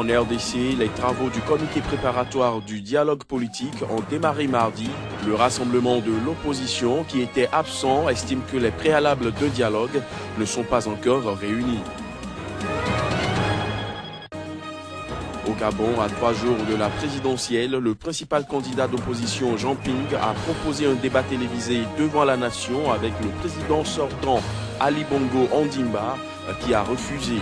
En RDC, les travaux du comité préparatoire du dialogue politique ont démarré mardi. Le rassemblement de l'opposition, qui était absent, estime que les préalables de dialogue ne sont pas encore réunis. Au Gabon, à 3 jours de la présidentielle, le principal candidat d'opposition, Jean Ping, a proposé un débat télévisé devant la nation avec le président sortant, Ali Bongo Ondimba, qui a refusé.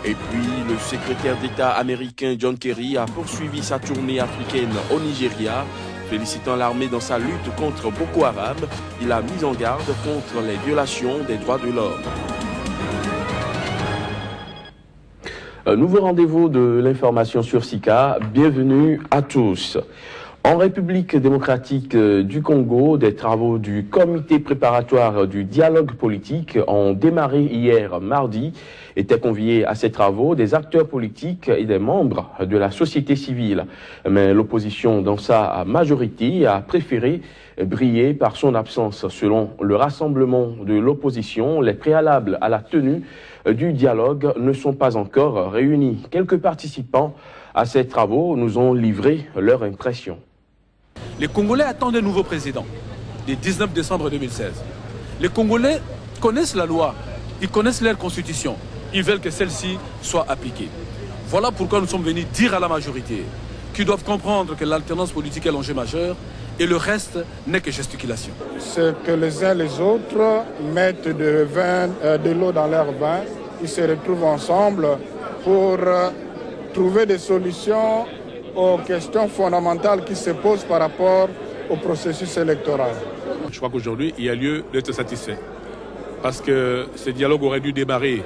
Et puis, le secrétaire d'État américain John Kerry a poursuivi sa tournée africaine au Nigeria. Félicitant l'armée dans sa lutte contre Boko Haram, il a mis en garde contre les violations des droits de l'homme. Nouveau rendez-vous de l'information sur SICA. Bienvenue à tous. En République démocratique du Congo, des travaux du comité préparatoire du dialogue politique ont démarré hier mardi. Étaient conviés à ces travaux des acteurs politiques et des membres de la société civile. Mais l'opposition, dans sa majorité, a préféré briller par son absence. Selon le rassemblement de l'opposition, les préalables à la tenue du dialogue ne sont pas encore réunis. Quelques participants à ces travaux nous ont livré leur impression. Les Congolais attendent un nouveau président, le 19 décembre 2016. Les Congolais connaissent la loi, ils connaissent leur constitution, ils veulent que celle-ci soit appliquée. Voilà pourquoi nous sommes venus dire à la majorité qu'ils doivent comprendre que l'alternance politique est l'enjeu majeur et le reste n'est que gesticulation. Ce que les uns les autres mettent de l'eau dans leur vin, ils se retrouvent ensemble pour trouver des solutions aux questions fondamentales qui se posent par rapport au processus électoral. Je crois qu'aujourd'hui, il y a lieu d'être satisfait. Parce que ce dialogue aurait dû démarrer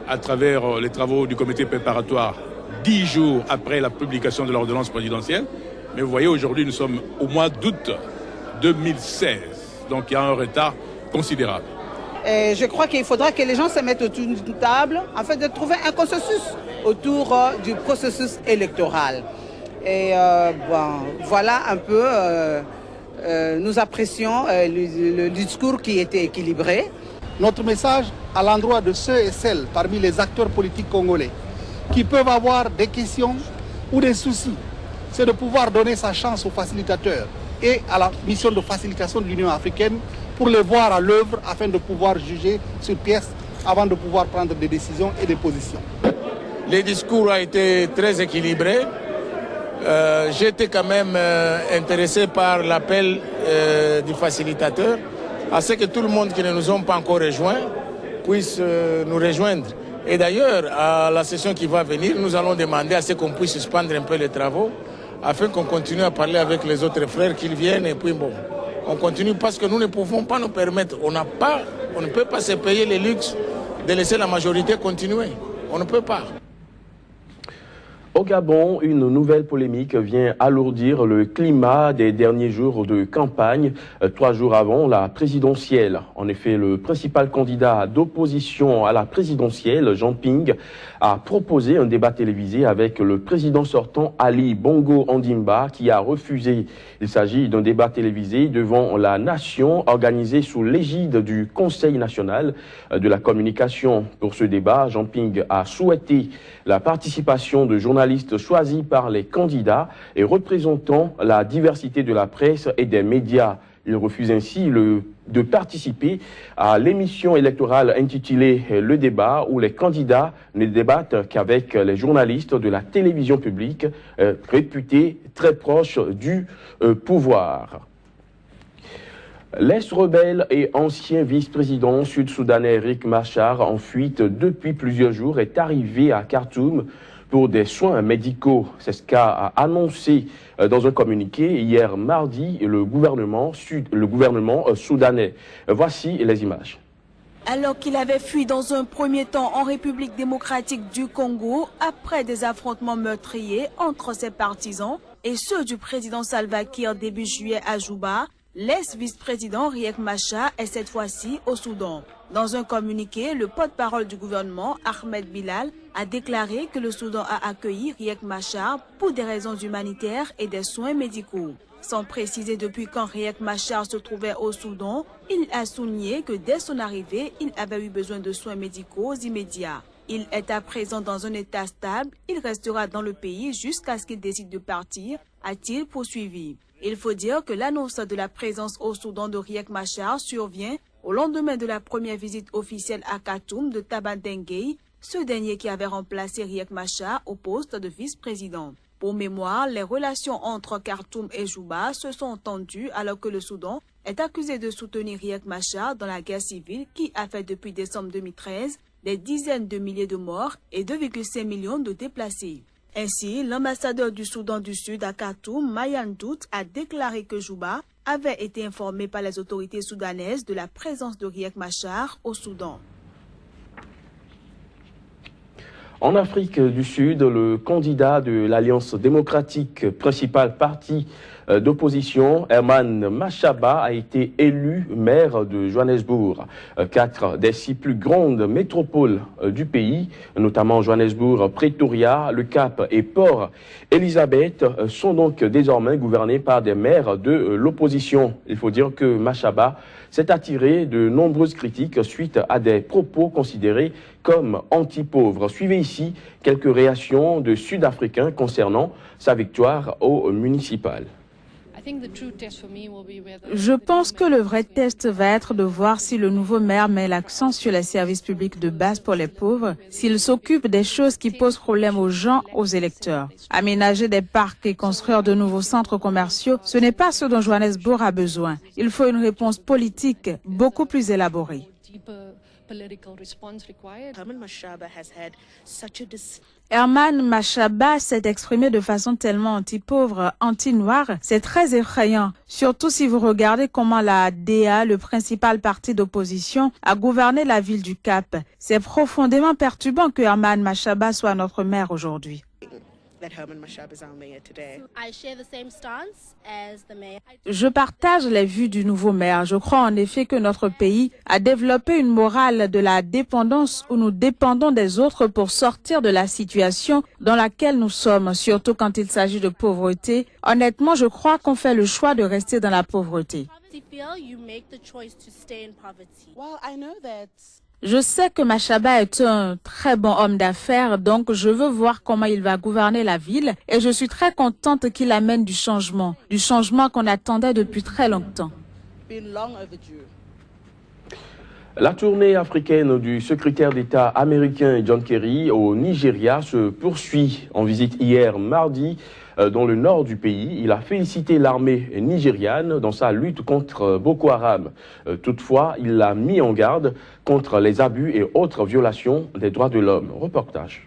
à travers les travaux du comité préparatoire 10 jours après la publication de l'ordonnance présidentielle. Mais vous voyez, aujourd'hui, nous sommes au mois d'août 2016. Donc il y a un retard considérable. Et je crois qu'il faudra que les gens se mettent autour d'une table afin de trouver un consensus autour du processus électoral. Et voilà un peu, nous apprécions le discours qui était équilibré. Notre message à l'endroit de ceux et celles parmi les acteurs politiques congolais qui peuvent avoir des questions ou des soucis, c'est de pouvoir donner sa chance aux facilitateurs et à la mission de facilitation de l'Union africaine pour les voir à l'œuvre afin de pouvoir juger sur pièce avant de pouvoir prendre des décisions et des positions. Le discours a été très équilibré. J'étais quand même intéressé par l'appel du facilitateur à ce que tout le monde qui ne nous ont pas encore rejoints puisse nous rejoindre. Et d'ailleurs, à la session qui va venir, nous allons demander à ce qu'on puisse suspendre un peu les travaux afin qu'on continue à parler avec les autres frères, qu'ils viennent et puis bon, on continue parce que nous ne pouvons pas nous permettre, on ne peut pas se payer le luxe de laisser la majorité continuer. On ne peut pas. Au Gabon, une nouvelle polémique vient alourdir le climat des derniers jours de campagne, 3 jours avant la présidentielle. En effet, le principal candidat d'opposition à la présidentielle, Jean Ping, a proposé un débat télévisé avec le président sortant Ali Bongo Ondimba, qui a refusé. Il s'agit d'un débat télévisé devant la nation organisé sous l'égide du Conseil national de la communication. Pour ce débat, Jean Ping a souhaité la participation de journalistes choisis par les candidats et représentant la diversité de la presse et des médias. Il refuse ainsi de participer à l'émission électorale intitulée Le débat, où les candidats ne débattent qu'avec les journalistes de la télévision publique, réputés très proches du pouvoir. L'ex-rebelle et ancien vice-président sud-soudanais Riek Machar, en fuite depuis plusieurs jours, est arrivé à Khartoum pour des soins médicaux. C'est ce qu'a annoncé dans un communiqué hier mardi le gouvernement soudanais. Voici les images. Alors qu'il avait fui dans un premier temps en République démocratique du Congo, après des affrontements meurtriers entre ses partisans et ceux du président Salva Kiir début juillet à Juba, l'ex-vice-président Riek Machar est cette fois-ci au Soudan. Dans un communiqué, le porte-parole du gouvernement, Ahmed Bilal, a déclaré que le Soudan a accueilli Riek Machar pour des raisons humanitaires et des soins médicaux. Sans préciser depuis quand Riek Machar se trouvait au Soudan, il a souligné que dès son arrivée, il avait eu besoin de soins médicaux immédiats. Il est à présent dans un état stable, il restera dans le pays jusqu'à ce qu'il décide de partir, a-t-il poursuivi. Il faut dire que l'annonce de la présence au Soudan de Riek Machar survient au lendemain de la première visite officielle à Khartoum de Taban Denguei, ce dernier qui avait remplacé Riek Machar au poste de vice-président. Pour mémoire, les relations entre Khartoum et Juba se sont tendues alors que le Soudan est accusé de soutenir Riek Machar dans la guerre civile qui a fait depuis décembre 2013 des dizaines de milliers de morts et 2,5 millions de déplacés. Ainsi, l'ambassadeur du Soudan du Sud à Khartoum, Mayan Dout, a déclaré que Juba avait été informé par les autorités soudanaises de la présence de Riek Machar au Soudan. En Afrique du Sud, le candidat de l'Alliance démocratique, principal parti d'opposition, Herman Mashaba, a été élu maire de Johannesburg. 4 des 6 plus grandes métropoles du pays, notamment Johannesburg, Pretoria, Le Cap et Port Elizabeth, sont donc désormais gouvernées par des maires de l'opposition. Il faut dire que Mashaba s'est attiré de nombreuses critiques suite à des propos considérés comme anti-pauvres. Suivez ici quelques réactions de Sud-Africains concernant sa victoire au municipal. Je pense que le vrai test va être de voir si le nouveau maire met l'accent sur les services publics de base pour les pauvres, s'il s'occupe des choses qui posent problème aux gens, aux électeurs. Aménager des parcs et construire de nouveaux centres commerciaux, ce n'est pas ce dont Johannesburg a besoin. Il faut une réponse politique beaucoup plus élaborée. Herman Mashaba s'est exprimé de façon tellement anti-pauvre, anti-noire, c'est très effrayant. Surtout si vous regardez comment la DA, le principal parti d'opposition, a gouverné la ville du Cap. C'est profondément perturbant que Herman Mashaba soit notre maire aujourd'hui. Je partage les vues du nouveau maire. Je crois en effet que notre pays a développé une morale de la dépendance où nous dépendons des autres pour sortir de la situation dans laquelle nous sommes, surtout quand il s'agit de pauvreté. Honnêtement, je crois qu'on fait le choix de rester dans la pauvreté. Je sais que Mashaba est un très bon homme d'affaires, donc je veux voir comment il va gouverner la ville et je suis très contente qu'il amène du changement qu'on attendait depuis très longtemps. La tournée africaine du secrétaire d'État américain John Kerry au Nigeria se poursuit. En visite hier mardi dans le nord du pays, il a félicité l'armée nigériane dans sa lutte contre Boko Haram. Toutefois, il l'a mis en garde contre les abus et autres violations des droits de l'homme. Reportage.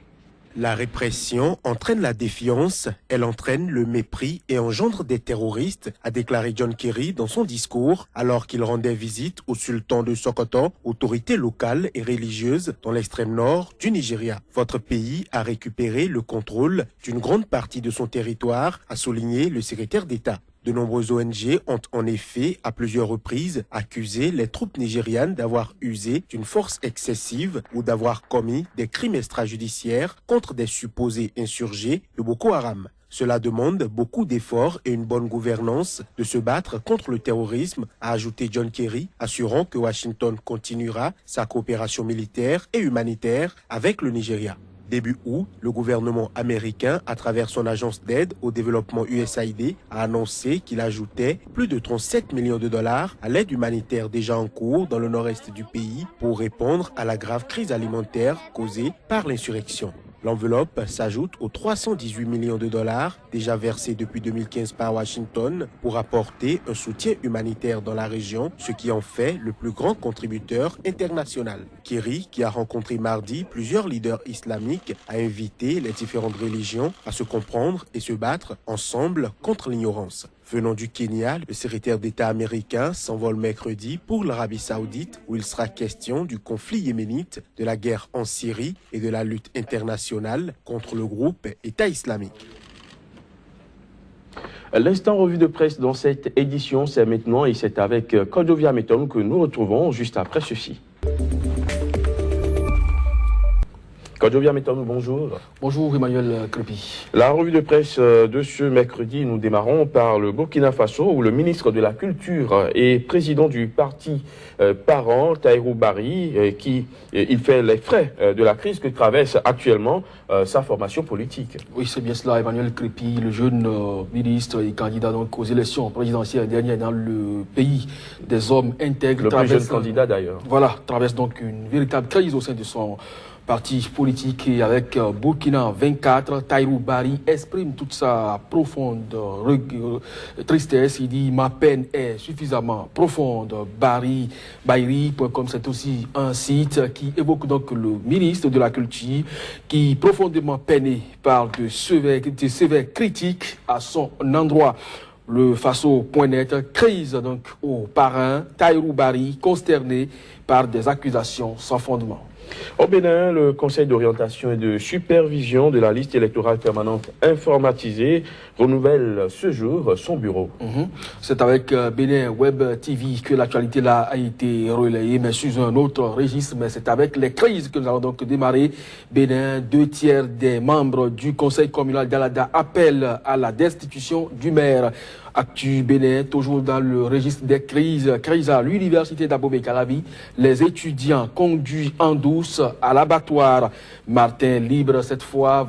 La répression entraîne la défiance, elle entraîne le mépris et engendre des terroristes, a déclaré John Kerry dans son discours alors qu'il rendait visite au sultan de Sokoto, autorité locale et religieuse dans l'extrême nord du Nigeria. Votre pays a récupéré le contrôle d'une grande partie de son territoire, a souligné le secrétaire d'État. De nombreuses ONG ont en effet, à plusieurs reprises, accusé les troupes nigérianes d'avoir usé d'une force excessive ou d'avoir commis des crimes extrajudiciaires contre des supposés insurgés de Boko Haram. Cela demande beaucoup d'efforts et une bonne gouvernance de se battre contre le terrorisme, a ajouté John Kerry, assurant que Washington continuera sa coopération militaire et humanitaire avec le Nigeria. Début août, le gouvernement américain, à travers son agence d'aide au développement USAID, a annoncé qu'il ajoutait plus de 37 millions de dollars à l'aide humanitaire déjà en cours dans le nord-est du pays pour répondre à la grave crise alimentaire causée par l'insurrection. L'enveloppe s'ajoute aux 318 millions de dollars déjà versés depuis 2015 par Washington pour apporter un soutien humanitaire dans la région, ce qui en fait le plus grand contributeur international. Kerry, qui a rencontré mardi plusieurs leaders islamiques, a invité les différentes religions à se comprendre et se battre ensemble contre l'ignorance. Venant du Kenya, le secrétaire d'État américain s'envole mercredi pour l'Arabie Saoudite où il sera question du conflit yéménite, de la guerre en Syrie et de la lutte internationale contre le groupe État islamique. L'instant revue de presse dans cette édition, c'est maintenant et c'est avec Kodovia Metom que nous retrouvons juste après ceci. Kodjobia Metonou, bonjour. Bonjour Emmanuel Crépi. La revue de presse de ce mercredi, nous démarrons par le Burkina Faso où le ministre de la Culture et président du parti Parent, Tahirou Barry, il fait les frais de la crise que traverse actuellement sa formation politique. Oui, c'est bien cela, Emmanuel Crépi, le jeune ministre et candidat donc aux élections présidentielles dernières dans le pays des hommes intègres. Le plus jeune candidat d'ailleurs. Voilà, traverse donc une véritable crise au sein de son parti politique et avec Burkina 24, Tahirou Barry exprime toute sa profonde tristesse. Il dit « Ma peine est suffisamment profonde ». Bayri.com, c'est aussi un site qui évoque donc le ministre de la Culture qui, profondément peiné par de sévères critiques à son endroit. Le Faso.net, crise donc au parrain Tahirou Barry, consterné par des accusations sans fondement. Au Bénin, le Conseil d'orientation et de supervision de la liste électorale permanente informatisée renouvelle ce jour son bureau. C'est avec Bénin Web TV que l'actualité là a été relayée, mais sous un autre registre. Mais c'est avec les crises que nous allons donc démarrer. Bénin, 2/3 des membres du Conseil communal d'Alada appellent à la destitution du maire. Actu Bénin, toujours dans le registre des crises. Crise à l'université d'Abomey-Calavi. Les étudiants conduits en douce à l'abattoir. Martin Libre, cette fois,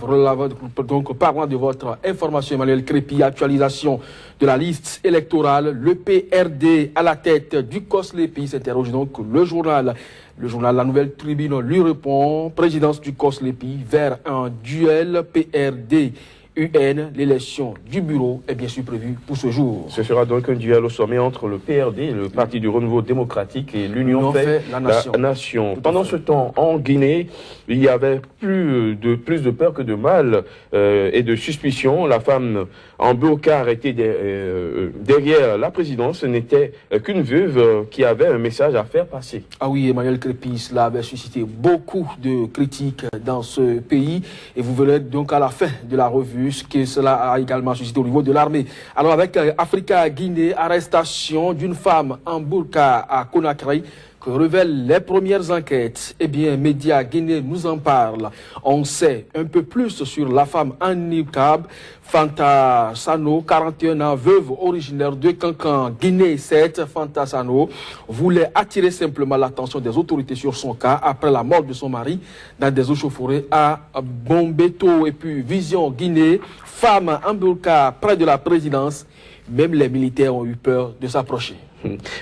donc parlant de votre information, Emmanuel Crépi, actualisation de la liste électorale. Le PRD à la tête du COSLEPI s'interroge donc le journal. Le journal La Nouvelle Tribune lui répond, présidence du COSLEPI vers un duel PRD. UN, l'élection du bureau est bien sûr prévue pour ce jour. Ce sera donc un duel au sommet entre le PRD, le Parti du Renouveau démocratique, et l'Union fait la nation. Pendant ce temps, en Guinée, il y avait plus de peur que de mal et de suspicion. La femme en burqa arrêtée derrière la présidence n'était qu'une veuve qui avait un message à faire passer. Ah oui, Emmanuel Crépi, cela avait suscité beaucoup de critiques dans ce pays. Et vous verrez donc à la fin de la revue ce que cela a également suscité au niveau de l'armée. Alors avec Africa Guinée, arrestation d'une femme en burqa à Conakry, que révèlent les premières enquêtes. Eh bien, Média Guinée nous en parle. On sait un peu plus sur la femme en niqab, Fanta Sano, 41 ans, veuve originaire de Cancan, Guinée 7. Fanta Sano voulait attirer simplement l'attention des autorités sur son cas après la mort de son mari dans des échauffourées à Bombeto. Et puis, Vision Guinée, femme en burqa près de la présidence. Même les militaires ont eu peur de s'approcher.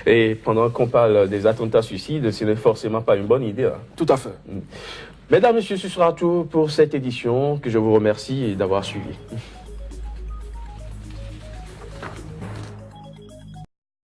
Et pendant qu'on parle des attentats suicides, ce n'est forcément pas une bonne idée. Hein. Tout à fait. Mesdames, Messieurs, ce sera tout pour cette édition que je vous remercie d'avoir suivi.